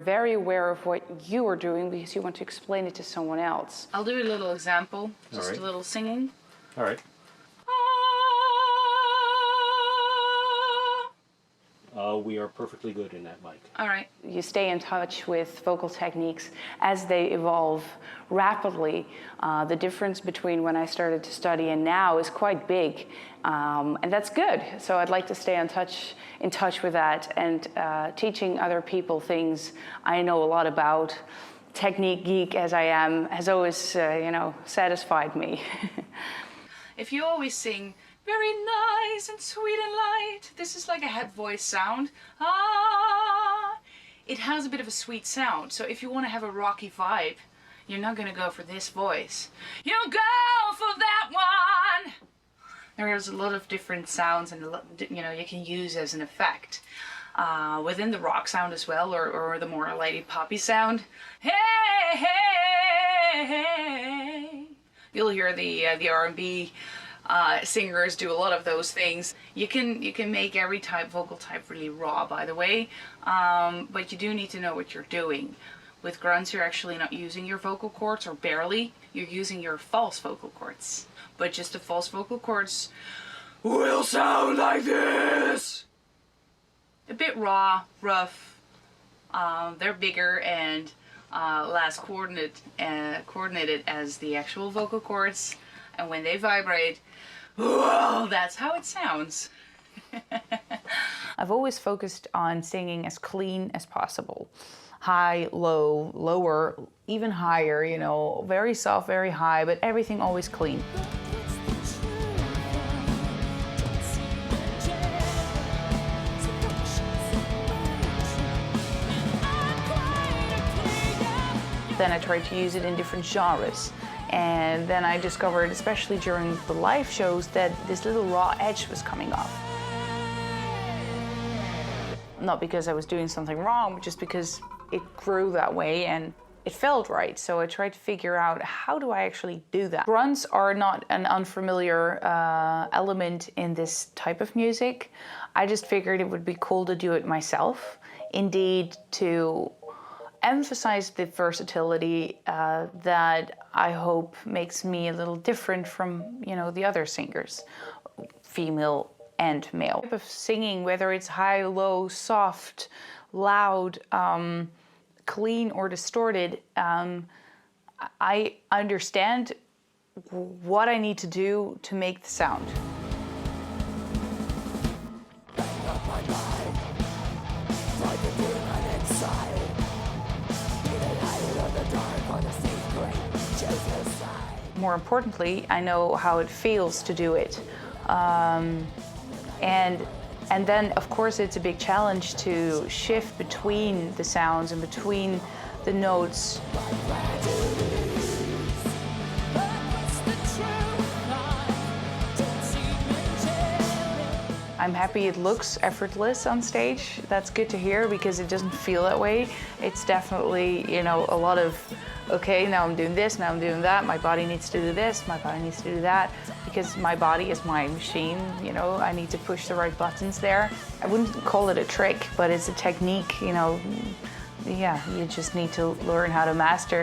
Very aware of what you are doing because you want to explain it to someone else. I'll do a little example, just a little singing. All right. We are perfectly good in that mic. All right. You stay in touch with vocal techniques as they evolve rapidly. The difference between when I started to study and now is quite big, and that's good. So I'd like to stay in touch with that, and teaching other people things I know a lot about. Technique geek as I am has always, satisfied me. If you always sing very nice and sweet and light, this is like a head voice sound. It has a bit of a sweet sound. So if you want to have a rocky vibe, you're not going to go for this voice. You'll go for that one. There's a lot of different sounds, and you can use as an effect within the rock sound as well, or the more lady poppy sound. Hey, hey, hey. You'll hear the R&B singers do a lot of those things. You can make every vocal type really raw, by the way, but you do need to know what you're doing. With grunts, you're actually not using your vocal cords, or barely. You're using your false vocal cords. But just the false vocal cords will sound like this. A bit raw, rough. They're bigger and less coordinated as the actual vocal cords. And when they vibrate, whoa, that's how it sounds. I've always focused on singing as clean as possible. High, low, lower, even higher, very soft, very high, but everything always clean. Then I tried to use it in different genres. And then I discovered, especially during the live shows, that this little raw edge was coming off. Not because I was doing something wrong, but just because it grew that way and it felt right. So I tried to figure out, how do I actually do that? Grunts are not an unfamiliar element in this type of music. I just figured it would be cool to do it myself. Indeed, to emphasize the versatility that I hope makes me a little different from, the other singers, female and male. Type of singing, whether it's high, low, soft, loud, clean or distorted, I understand what I need to do to make the sound. More importantly, I know how it feels to do it. And then, of course, it's a big challenge to shift between the sounds and between the notes. I'm happy it looks effortless on stage. That's good to hear, because it doesn't feel that way. It's definitely, a lot of, okay, now I'm doing this, now I'm doing that, my body needs to do this, my body needs to do that, because my body is my machine, I need to push the right buttons there. I wouldn't call it a trick, but it's a technique, yeah, you just need to learn how to master.